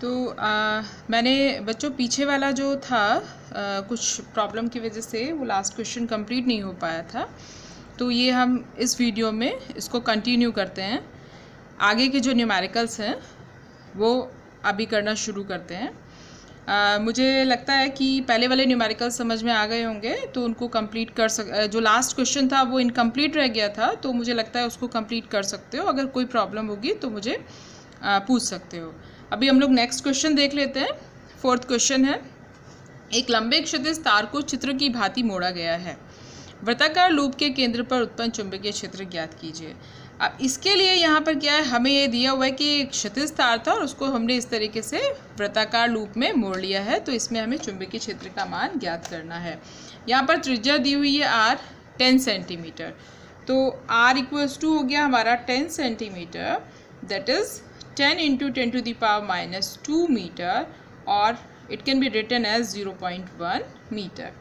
तो मैंने बच्चों पीछे वाला जो था कुछ प्रॉब्लम की वजह से वो लास्ट क्वेश्चन कंप्लीट नहीं हो पाया था, तो ये हम इस वीडियो में इसको कंटिन्यू करते हैं। आगे के जो न्यूमेरिकल्स हैं वो अभी करना शुरू करते हैं। मुझे लगता है कि पहले वाले न्यूमेरिकल्स समझ में आ गए होंगे, तो उनको कंप्लीट कर जो लास्ट क्वेश्चन था वो इनकम्प्लीट रह गया था, तो मुझे लगता है उसको कंप्लीट कर सकते हो। अगर कोई प्रॉब्लम होगी तो मुझे पूछ सकते हो। अभी हम लोग नेक्स्ट क्वेश्चन देख लेते हैं। फोर्थ क्वेश्चन है, एक लंबे क्षैतिज तार को चित्र की भांति मोड़ा गया है। वृत्ताकार लूप के केंद्र पर उत्पन्न चुंबकीय क्षेत्र ज्ञात कीजिए। अब इसके लिए यहाँ पर क्या है, हमें ये दिया हुआ है कि एक क्षैतिज तार था और उसको हमने इस तरीके से वृत्ताकार लूप में मोड़ लिया है, तो इसमें हमें चुंबकीय क्षेत्र का मान ज्ञात करना है। यहाँ पर त्रिज्या दी हुई है r 10 सेंटीमीटर, तो r इक्वल्स टू हो गया हमारा 10 सेंटीमीटर, दैट इज़ 10 × 10⁻² मीटर, और it can be written as 0.1 metre.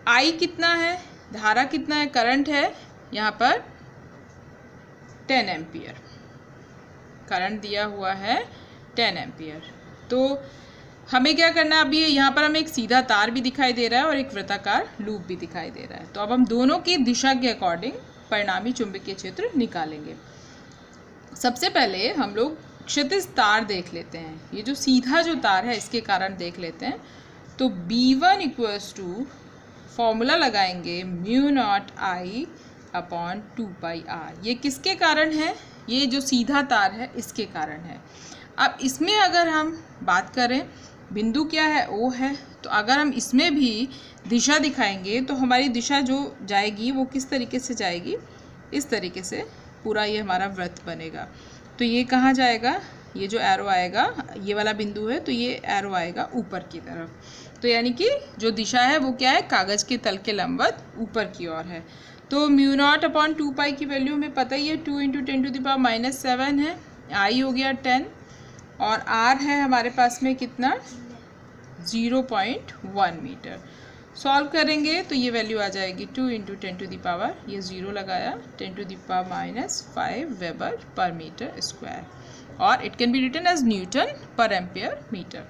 I कितना है, धारा कितना है, करंट है यहाँ पर 10 एम्पियर, करंट दिया हुआ है 10 एम्पियर। तो हमें क्या करना है, अभी यहाँ पर हमें एक सीधा तार भी दिखाई दे रहा है और एक वृत्ताकार लूप भी दिखाई दे रहा है। तो अब हम दोनों की दिशा के अकॉर्डिंग परिणामी चुंबकीय क्षेत्र निकालेंगे। सबसे पहले हम लोग क्षैतिज तार देख लेते हैं। ये जो सीधा जो तार है इसके कारण देख लेते हैं। तो B1 इक्वल्स टू फॉर्मूला लगाएंगे μ0I अपॉन 2πr। ये किसके कारण है, ये जो सीधा तार है इसके कारण है। अब इसमें अगर हम बात करें, बिंदु क्या है, O है, तो अगर हम इसमें भी दिशा दिखाएंगे तो हमारी दिशा जो जाएगी वो किस तरीके से जाएगी, इस तरीके से पूरा ये हमारा वृत्त बनेगा। तो ये कहाँ जाएगा, ये जो एरो आएगा, ये वाला बिंदु है, तो ये एरो आएगा ऊपर की तरफ। तो यानी कि जो दिशा है वो क्या है, कागज़ के तल के लंबवत ऊपर की ओर है। तो μ0 अपॉन 2π की वैल्यू हमें पता ही है, 2 × 10⁻⁷ है, I हो गया 10, और R है हमारे पास में कितना, 0.1 मीटर। सॉल्व करेंगे तो ये वैल्यू आ जाएगी 2 × 10⁻, ये 0 लगाया, 10⁻⁵ वेबर पर मीटर स्क्वायर, और it can be written as newton per ampere metre.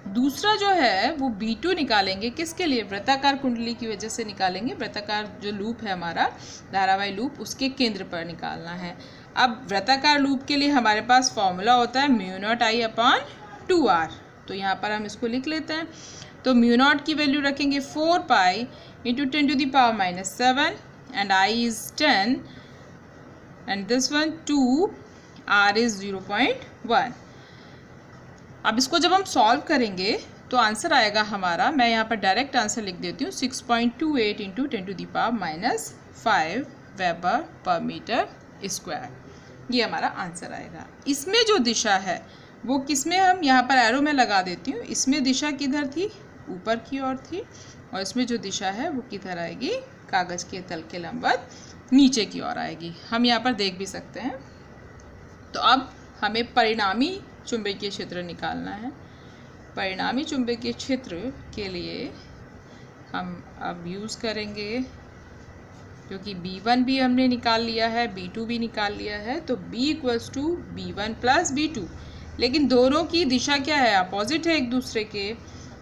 दूसरा जो है वो B2 निकालेंगे, किसके लिए, वृत्ताकार कुंडली की वजह से निकालेंगे। वृत्ताकार जो लूप है हमारा धारावाही लूप, उसके केंद्र पर निकालना है। अब वृत्ताकार लूप के लिए हमारे पास फॉर्मूला होता है μ0I अपॉन 2r, तो यहाँ पर हम इसको लिख लेते हैं। तो μ0 की वैल्यू रखेंगे 4π × 10⁻⁷, and I is 10 and this one 2, R is 0.1। अब इसको जब हम सॉल्व करेंगे तो आंसर आएगा हमारा, मैं यहाँ पर डायरेक्ट आंसर लिख देती हूँ, 6.28 × 10⁻⁵ वेबर पर मीटर स्क्वायर। ये हमारा आंसर आएगा। इसमें जो दिशा है वो किसमें, हम यहाँ पर एरो में लगा देती हूँ, इसमें दिशा किधर थी, ऊपर की ओर थी, और इसमें जो दिशा है वो किधर आएगी, कागज़ के तल के लंबवत नीचे की ओर आएगी। हम यहाँ पर देख भी सकते हैं। तो अब हमें परिणामी चुंबकीय क्षेत्र निकालना है। परिणामी चुंबकीय क्षेत्र के लिए हम अब यूज़ करेंगे, क्योंकि B1 भी हमने निकाल लिया है, B2 भी निकाल लिया है, तो B equals to B1 plus B2, लेकिन दोनों की दिशा क्या है, अपोजिट है एक दूसरे के,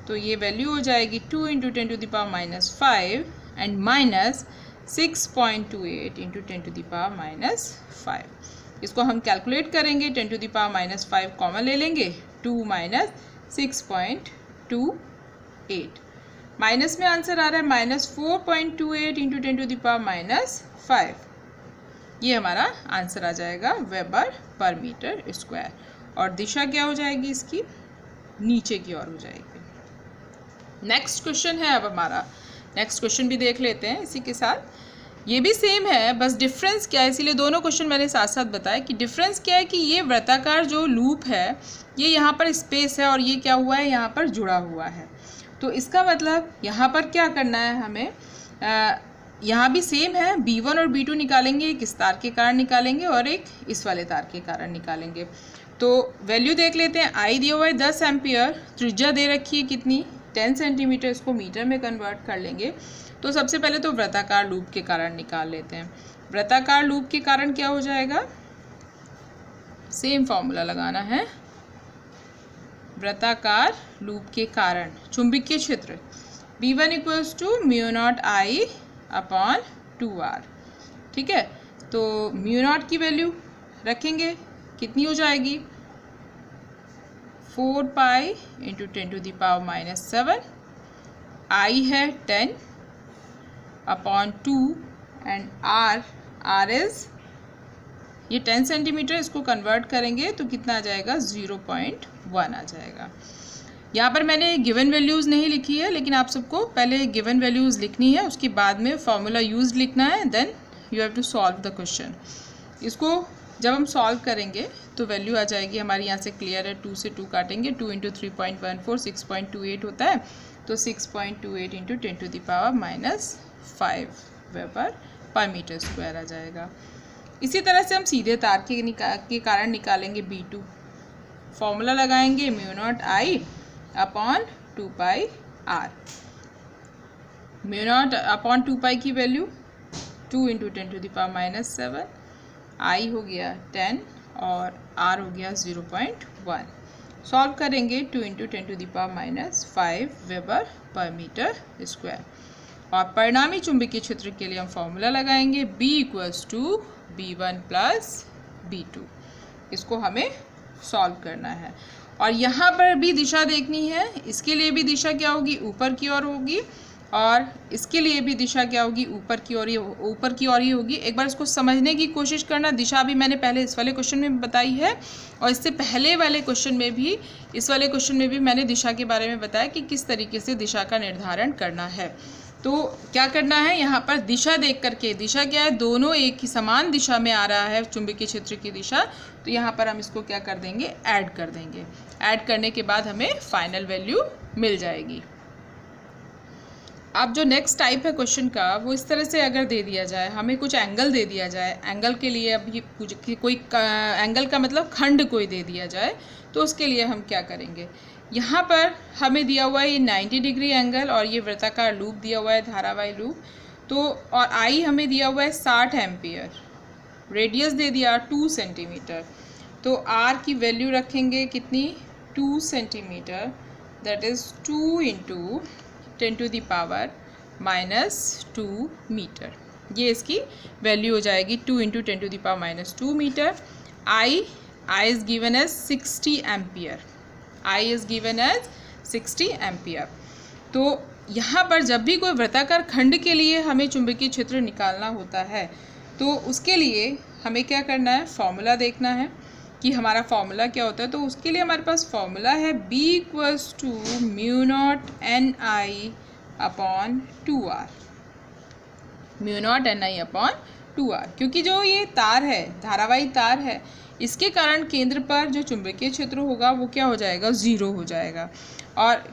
तो ये वैल्यू हो जाएगी 2 × 10⁻⁵ एंड माइनस 6.28 × 10⁻⁵। इसको हम कैलकुलेट करेंगे, 10⁻⁵ कॉमन ले लेंगे, 2 - 6.28, माइनस में आंसर आ रहा है -4.28 × 10⁻⁵। ये हमारा आंसर आ जाएगा वेबर पर मीटर स्क्वायर, और दिशा क्या हो जाएगी इसकी, नीचे की ओर हो जाएगी। नेक्स्ट क्वेश्चन है, अब हमारा नेक्स्ट क्वेश्चन भी देख लेते हैं इसी के साथ। ये भी सेम है, बस डिफरेंस क्या है, इसीलिए दोनों क्वेश्चन मैंने साथ साथ बताया कि डिफरेंस क्या है कि ये वृत्ताकार जो लूप है ये यहाँ पर स्पेस है और ये क्या हुआ है, यहाँ पर जुड़ा हुआ है। तो इसका मतलब यहाँ पर क्या करना है हमें, यहाँ भी सेम है, B1 और B2 निकालेंगे, एक इस तार के कारण निकालेंगे और एक इस वाले तार के कारण निकालेंगे। तो वैल्यू देख लेते हैं। I दिया हुआ है 10 एम्पियर, त्रिज्या दे रखी है कितनी, 10 सेंटीमीटर, इसको मीटर में कन्वर्ट कर लेंगे। तो सबसे पहले तो वृत्ताकार लूप के कारण निकाल लेते हैं। वृत्ताकार लूप के कारण क्या हो जाएगा, सेम फॉर्मूला लगाना है, वृत्ताकार लूप के कारण चुंबकीय क्षेत्र B1 equals to mu naught I upon 2R। ठीक है, तो म्यू नॉट की वैल्यू रखेंगे, कितनी हो जाएगी 4 पाई इंटू 10⁻⁻⁷, I है 10 अपॉन 2 एंड R इज ये 10 सेंटीमीटर, इसको कन्वर्ट करेंगे तो कितना आ जाएगा 0.1 आ जाएगा। यहाँ पर मैंने गिवन वैल्यूज़ नहीं लिखी है, लेकिन आप सबको पहले गिवन वैल्यूज़ लिखनी है, उसके बाद में फॉर्मूला यूज लिखना है, then you have to solve the question. इसको जब हम सॉल्व करेंगे तो वैल्यू आ जाएगी हमारी, यहाँ से क्लियर है, 2 से 2 काटेंगे, 2 इंटू 3.14 6.28 होता है, तो 6.28 into 10⁻⁻5 weber per metre square आ जाएगा। इसी तरह से हम सीधे तार के कारण निकालेंगे B2। फॉर्मूला लगाएंगे mu naught I upon 2 pi R। Mu naught upon 2 पाई की वैल्यू 2 इंटू 10⁻⁻7, I हो गया 10 और R हो गया 0.1। सॉल्व करेंगे 2 into 10⁻⁻5 weber per metre square. और परिणामी चुंबकीय क्षेत्र के लिए हम फॉर्मूला लगाएंगे B equals to B1 plus B2। इसको हमें सॉल्व करना है और यहाँ पर भी दिशा देखनी है। इसके लिए भी दिशा क्या होगी, ऊपर की ओर होगी, और इसके लिए भी दिशा क्या होगी, ऊपर की ओर ही होगी। एक बार इसको समझने की कोशिश करना। दिशा भी मैंने पहले इस वाले क्वेश्चन में बताई है, और इससे पहले वाले क्वेश्चन में भी, इस वाले क्वेश्चन में भी मैंने दिशा के बारे में बताया कि किस तरीके से दिशा का निर्धारण करना है। तो क्या करना है, यहाँ पर दिशा देख करके, दिशा क्या है, दोनों एक ही समान दिशा में आ रहा है चुंबकीय क्षेत्र की दिशा, तो यहाँ पर हम इसको क्या कर देंगे, ऐड कर देंगे। ऐड करने के बाद हमें फाइनल वैल्यू मिल जाएगी। अब जो नेक्स्ट टाइप है क्वेश्चन का, वो इस तरह से अगर दे दिया जाए, हमें कुछ एंगल दे दिया जाए, एंगल के लिए अभी कोई एंगल का मतलब खंड कोई दे दिया जाए, तो उसके लिए हम क्या करेंगे, यहाँ पर हमें दिया हुआ है ये 90 डिग्री एंगल और ये वृत्ताकार लूप दिया हुआ है, धारावाही लूप, तो और I हमें दिया हुआ है 60 एम्पियर, रेडियस दे दिया 2 सेंटीमीटर, तो R की वैल्यू रखेंगे कितनी, 2 centimetre, that is 2 into 10⁻⁻2 metre. ये इसकी वैल्यू हो जाएगी 2 into 10⁻⁻2 metre. I is given as 60 ampere, I is given as 60 ampere. तो यहाँ पर जब भी कोई वृत्ताकार खंड के लिए हमें चुंबकीय क्षेत्र निकालना होता है, तो उसके लिए हमें क्या करना है, फॉर्मूला देखना है कि हमारा फॉर्मूला क्या होता है। तो उसके लिए हमारे पास फॉर्मूला है B equals to mu naught NI upon 2R, mu naught NI upon 2R, क्योंकि जो ये तार है, धारावाही तार है, इसके कारण केंद्र पर जो चुंबकीय क्षेत्र होगा वो क्या हो जाएगा, 0 हो जाएगा, और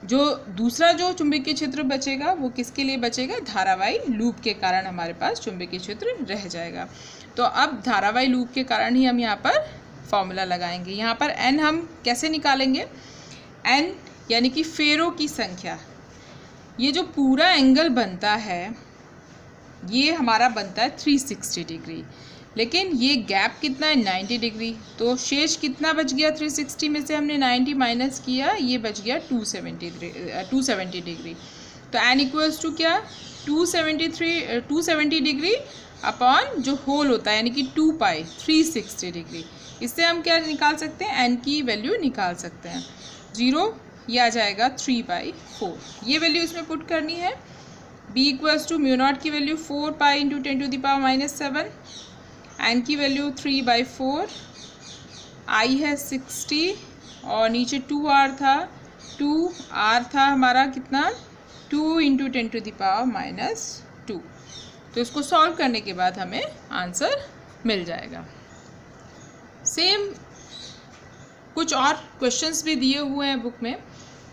जो दूसरा जो चुंबकीय क्षेत्र बचेगा वो किसके लिए बचेगा, धारावाही लूप के कारण हमारे पास चुंबकीय क्षेत्र रह जाएगा। तो अब धारावाही लूप के कारण ही हम यहाँ पर फॉर्मूला लगाएंगे। यहाँ पर n हम कैसे निकालेंगे, n यानी कि फेरों की संख्या। ये जो पूरा एंगल बनता है ये हमारा बनता है 360 डिग्री, लेकिन ये गैप कितना है, 90 डिग्री, तो शेष कितना बच गया, 360 में से हमने 90 माइनस किया, ये बच गया 270 डिग्री। तो n इक्वल्स टू क्या, 270 डिग्री अपॉन जो होल होता है यानी कि 2 पाई 360 डिग्री। इससे हम क्या निकाल सकते हैं, n की वैल्यू निकाल सकते हैं, 0, ये आ जाएगा 3/4। ये वैल्यू इसमें पुट करनी है। b equals to mu naught की वैल्यू 4 पाई इंटू 10⁻⁻7, n की वैल्यू 3/4, I है 60 और नीचे 2R था, 2R था हमारा कितना, 2 इंटू 10⁻⁻2। तो इसको सॉल्व करने के बाद हमें आंसर मिल जाएगा। सेम कुछ और क्वेश्चंस भी दिए हुए हैं बुक में,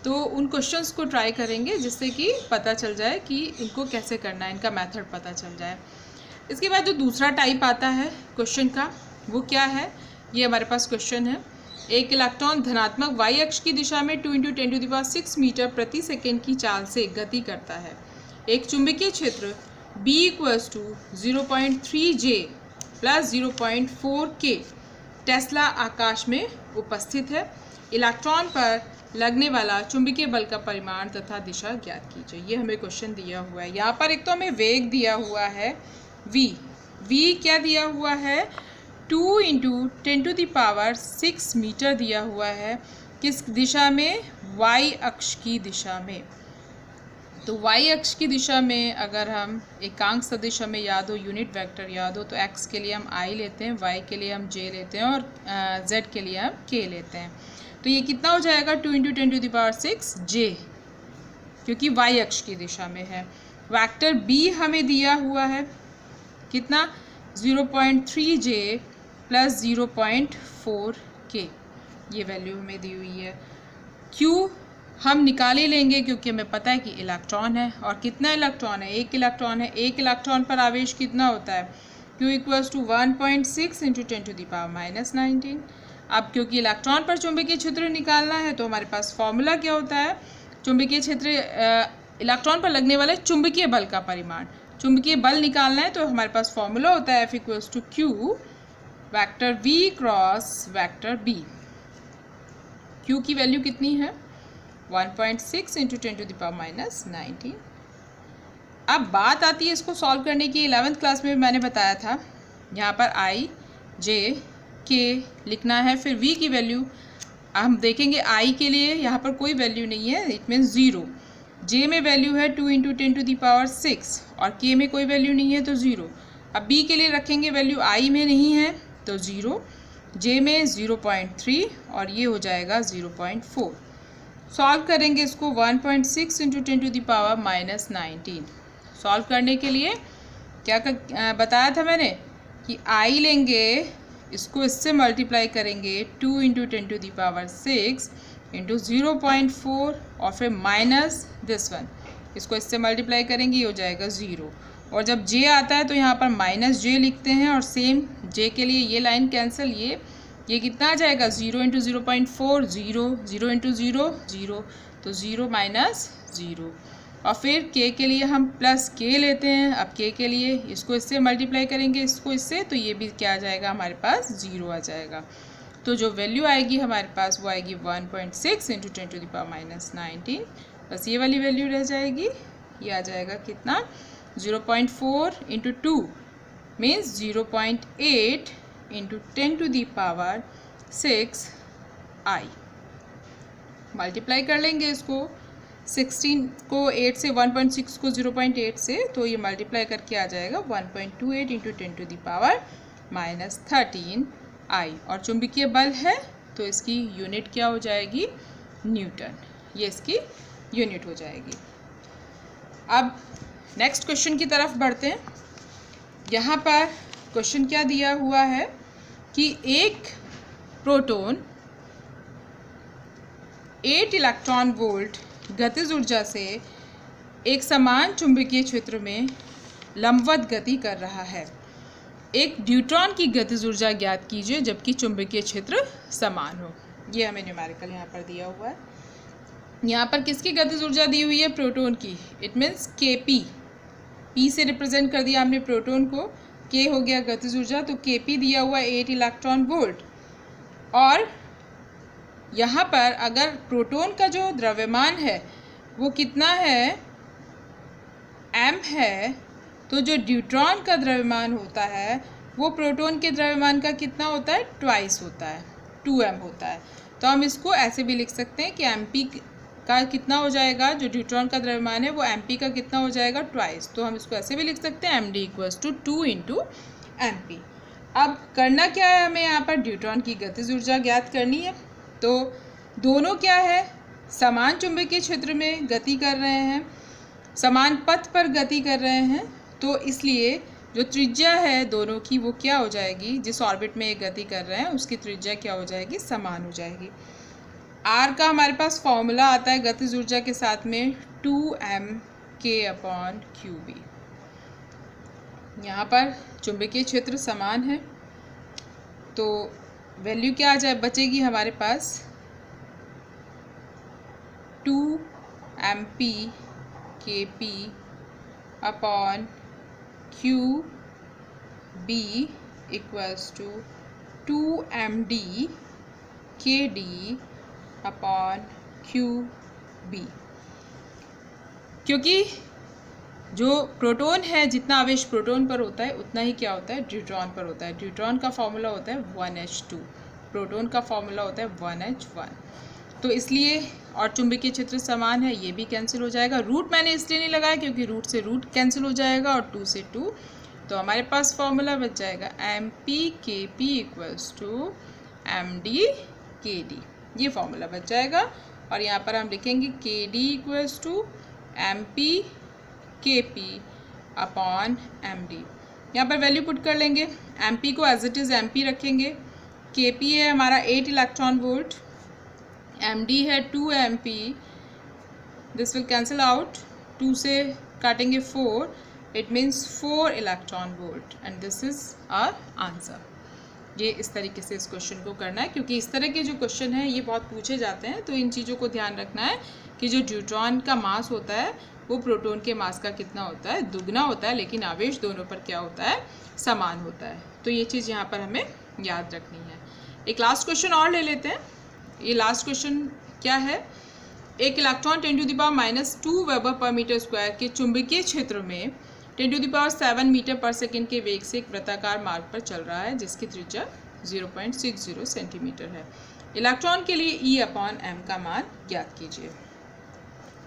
तो उन क्वेश्चंस को ट्राई करेंगे जिससे कि पता चल जाए कि इनको कैसे करना है, इनका मेथड पता चल जाए। इसके बाद जो दूसरा टाइप आता है क्वेश्चन का, वो क्या है, ये हमारे पास क्वेश्चन है। एक इलेक्ट्रॉन धनात्मक y अक्ष की दिशा में 2 × 10⁻6 मीटर प्रति सेकेंड की चाल से गति करता है। एक चुंबकीय क्षेत्र B equals to 0.3J plus 0.4K tesla आकाश में उपस्थित है। इलेक्ट्रॉन पर लगने वाला चुंबकीय बल का परिमाण तथा दिशा ज्ञात कीजिए। ये हमें क्वेश्चन दिया हुआ है। यहाँ पर एक तो हमें वेग दिया हुआ है v क्या दिया हुआ है 2 × 10⁻6 मीटर दिया हुआ है। किस दिशा में? y अक्ष की दिशा में। तो y अक्ष की दिशा में अगर हम एकांक सदिश हमें याद हो, यूनिट वेक्टर याद हो, तो x के लिए हम i लेते हैं, y के लिए हम j लेते हैं और z के लिए हम k लेते हैं। तो ये कितना हो जाएगा 2 × 10⁻6 j, क्योंकि y अक्ष की दिशा में है। वेक्टर b हमें दिया हुआ है कितना 0.3 j + 0.4 k, ये वैल्यू हमें दी हुई है। q हम निकाल ही लेंगे क्योंकि हमें पता है कि इलेक्ट्रॉन है। और कितना इलेक्ट्रॉन है? एक इलेक्ट्रॉन है। एक इलेक्ट्रॉन पर आवेश कितना होता है? q = 1.6 × 10⁻19। अब क्योंकि इलेक्ट्रॉन पर चुंबकीय क्षेत्र निकालना है तो हमारे पास फॉर्मूला क्या होता है? चुंबकीय क्षेत्र इलेक्ट्रॉन पर लगने वाले चुंबकीय बल का परिमाण, चुंबकीय बल निकालना है तो हमारे पास फॉर्मूला होता है F = Q vector V cross vector B। Q की वैल्यू कितनी है? 1.6 × 10⁻19। अब बात आती है इसको सॉल्व करने की। 11th क्लास में मैंने बताया था यहाँ पर i j k लिखना है। फिर v की वैल्यू हम देखेंगे। i के लिए यहाँ पर कोई वैल्यू नहीं है, इट मीन्स 0। j में वैल्यू है 2 × 10⁻6 और k में कोई वैल्यू नहीं है तो 0। अब b के लिए रखेंगे वैल्यू, i में नहीं है तो 0, j में 0.3 और ये हो जाएगा 0.4। सॉल्व करेंगे इसको 1.6 × 10⁻19। सॉल्व करने के लिए क्या बताया था मैंने कि i लेंगे, इसको इससे मल्टीप्लाई करेंगे 2 × 10⁻6 × 0.4 और फिर माइनस दिस वन, इसको इससे मल्टीप्लाई करेंगे, ये हो जाएगा 0। और जब j आता है तो यहाँ पर -j लिखते हैं और सेम j के लिए ये लाइन कैंसिल, ये कितना आ जाएगा 0 × 0.4 0, 0 × 0 0, तो 0 - 0। और फिर k के लिए हम +k लेते हैं। अब k के लिए इसको इससे मल्टीप्लाई करेंगे, इसको इससे, तो ये भी क्या आ जाएगा हमारे पास 0 आ जाएगा। तो जो वैल्यू आएगी हमारे पास वो आएगी 1.6 × 10⁻19, बस ये वाली वैल्यू रह जाएगी। ये आ जाएगा कितना 0.4 × 2 मीन्स 0.8 × 10⁻6 i। मल्टीप्लाई कर लेंगे इसको 16 को 8 से, 1.6 को 0.8 से, तो ये मल्टीप्लाई करके आ जाएगा 1.28 × 10⁻13 i। और चुंबकीय बल है तो इसकी यूनिट क्या हो जाएगी? न्यूटन। ये इसकी यूनिट हो जाएगी। अब नेक्स्ट क्वेश्चन की तरफ बढ़ते हैं। यहाँ पर क्वेश्चन क्या दिया हुआ है कि एक प्रोटॉन 8 इलेक्ट्रॉन वोल्ट गतिज ऊर्जा से एक समान चुंबकीय क्षेत्र में लंबवत गति कर रहा है। एक न्यूट्रॉन की गतिज ऊर्जा ज्ञात कीजिए जबकि चुंबकीय क्षेत्र समान हो। ये हमें न्यूमेरिकल यहाँ पर दिया हुआ है। यहाँ पर किसकी गतिज ऊर्जा दी हुई है? प्रोटॉन की। इट मीन्स Kp, P से रिप्रेजेंट कर दिया हमने प्रोटॉन को, K हो गया गतिज ऊर्जा, तो Kp दिया हुआ 8 इलेक्ट्रॉन वोल्ट। और यहाँ पर अगर प्रोटॉन का जो द्रव्यमान है वो कितना है? m है, तो जो न्यूट्रॉन का द्रव्यमान होता है वो प्रोटॉन के द्रव्यमान का कितना होता है? ट्वाइस होता है, 2m होता है। तो हम इसको ऐसे भी लिख सकते हैं कि mp का कितना हो जाएगा, जो न्यूट्रॉन का द्रव्यमान है वो mp का कितना हो जाएगा? ट्वाइस। तो हम इसको ऐसे भी लिख सकते हैं md = 2 × mp। अब करना क्या है हमें? यहाँ पर न्यूट्रॉन की गतिज ऊर्जा ज्ञात करनी है। तो दोनों क्या है? समान चुंबकीय क्षेत्र में गति कर रहे हैं, समान पथ पर गति कर रहे हैं, तो इसलिए जो त्रिज्या है दोनों की वो क्या हो जाएगी? जिस ऑर्बिट में ये गति कर रहे हैं उसकी त्रिज्या क्या हो जाएगी? समान हो जाएगी। r का हमारे पास फॉर्मूला आता है गतिज ऊर्जा के साथ में 2mk/qb। यहाँ पर चुंबकीय क्षेत्र समान है तो वैल्यू क्या आ जाए बचेगी हमारे पास? 2mp kp/qb = 2md kd upon qb। क्योंकि जो प्रोटॉन है, जितना आवेश प्रोटॉन पर होता है उतना ही क्या होता है, ड्यूट्रॉन पर होता है। ड्यूट्रॉन का फॉर्मूला होता है 1h2, प्रोटॉन का फॉर्मूला होता है 1h1। तो इसलिए, और चुंबकीय क्षेत्र समान है, ये भी कैंसिल हो जाएगा। रूट मैंने इसलिए नहीं लगाया क्योंकि रूट से रूट कैंसिल हो जाएगा और 2 से 2, तो हमारे पास फॉर्मूला बच जाएगा MP/Kp इक्वल्स टू MD/Kd। ये फॉर्मूला बच जाएगा और यहाँ पर हम लिखेंगे KD equals to MP/Kp upon MD। यहाँ पर वैल्यू पुट कर लेंगे। MP को एज इट इज़ MP रखेंगे। Kp है हमारा 8 इलेक्ट्रॉन वोल्ट, MD है 2 MP। This will cancel out, 2 से काटेंगे 4, it means 4 electron volt and this is our answer. ये इस तरीके से इस क्वेश्चन को करना है, क्योंकि इस तरह के जो क्वेश्चन हैं ये बहुत पूछे जाते हैं। तो इन चीज़ों को ध्यान रखना है कि जो न्यूट्रॉन का मास होता है वो प्रोटॉन के मास का कितना होता है, दुगना होता है, लेकिन आवेश दोनों पर क्या होता है, समान होता है। तो ये चीज़ यहाँ पर हमें याद रखनी है। एक लास्ट क्वेश्चन और ले लेते हैं। ये लास्ट क्वेश्चन क्या है, एक electron 10⁻² weber per metre square के चुंबकीय क्षेत्र में 10⁷ मीटर पर सेकेंड के वेग से एक वृत्ताकार मार्ग पर चल रहा है जिसकी त्रिज्या 0.60 सेंटीमीटर है। इलेक्ट्रॉन के लिए E/m का मान ज्ञात कीजिए।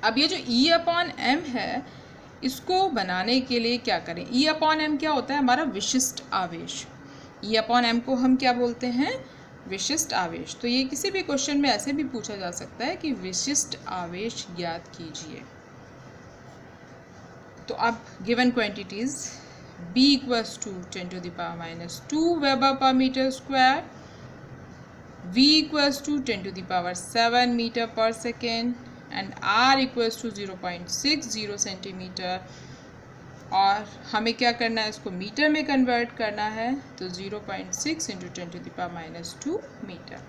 अब ये जो E/m है, इसको बनाने के लिए क्या करें, E/m क्या होता है, हमारा विशिष्ट आवेश। E/m को हम क्या बोलते हैं, विशिष्ट आवेश। तो ये किसी भी क्वेश्चन में ऐसे भी पूछा जा सकता है कि विशिष्ट आवेश ज्ञात कीजिए। तो अब given quantities B equals to 10⁻² weber per metre square, V equals to 10⁷ metre per second and R equals to 0.60 centimetre. और हमें क्या करना है, इसको मीटर में कन्वर्ट करना है, तो 0.6 × 10⁻² मीटर।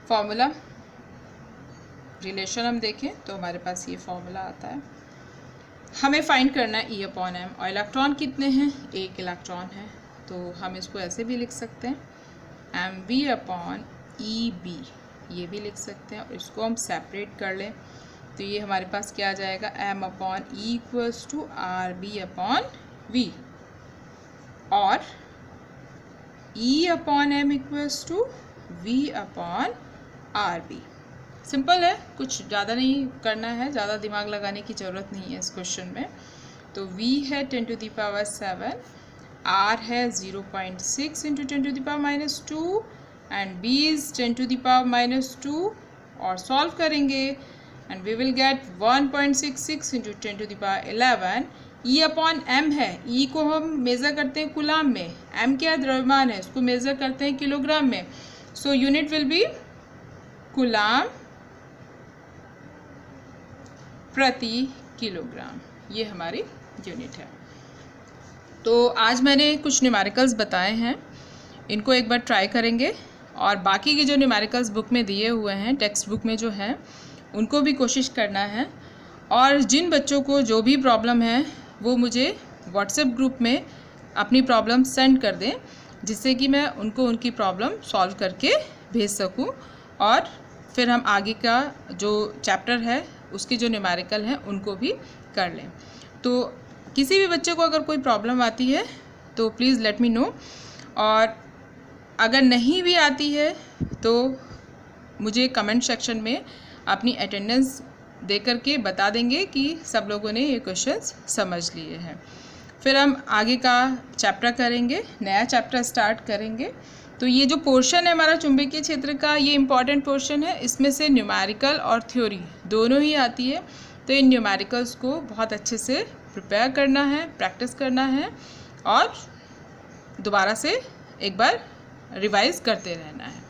फॉर्मूला रिलेशन हम देखें तो हमारे पास ये फॉर्मूला आता है। हमें फाइंड करना है E/m, और इलेक्ट्रॉन कितने हैं, 1 इलेक्ट्रॉन है, तो हम इसको ऐसे भी लिख सकते हैं mv/EB, ये भी लिख सकते हैं। और इसको हम सेपरेट कर लें तो ये हमारे पास क्या आ जाएगा, m/E इक्वल्स टू RB/V और E/m equals to V/RB। Simple है, कुछ ज़्यादा नहीं करना है, ज़्यादा दिमाग लगाने की ज़रूरत नहीं है इस क्वेश्चन में। तो V है 10⁷, R है 0.6 × 10⁻² एंड B इज़ 10⁻², और सॉल्व करेंगे and we will get 1.66 × 10⁻11। E/m है, E को हम मेज़र करते हैं कूलाम में, M क्या द्रव्यमान है, इसको मेज़र करते हैं किलोग्राम में। So unit will be coulomb प्रति किलोग्राम, ये हमारी यूनिट है। तो आज मैंने कुछ न्यूमेरिकल्स बताए हैं, इनको एक बार ट्राई करेंगे, और बाकी के जो न्यूमेरिकल्स बुक में दिए हुए हैं, टेक्स्ट बुक में जो हैं, उनको भी कोशिश करना है। और जिन बच्चों को जो भी प्रॉब्लम है वो मुझे व्हाट्सएप ग्रुप में अपनी प्रॉब्लम सेंड कर दें, जिससे कि मैं उनको उनकी प्रॉब्लम सॉल्व करके भेज सकूं, और फिर हम आगे का जो चैप्टर है उसके जो न्यूमेरिकल हैं उनको भी कर लें। तो किसी भी बच्चे को अगर कोई प्रॉब्लम आती है तो प्लीज़ लेट मी नो, और अगर नहीं भी आती है तो मुझे कमेंट सेक्शन में अपनी अटेंडेंस दे करके बता देंगे कि सब लोगों ने ये क्वेश्चंस समझ लिए हैं। फिर हम आगे का चैप्टर करेंगे, नया चैप्टर स्टार्ट करेंगे। तो ये जो पोर्शन है हमारा चुंबकीय क्षेत्र का, ये इम्पॉर्टेंट पोर्शन है, इसमें से न्यूमेरिकल और थ्योरी दोनों ही आती है। तो इन न्यूमेरिकल्स को बहुत अच्छे से प्रिपेयर करना है, प्रैक्टिस करना है, और दोबारा से एक बार रिवाइज करते रहना है।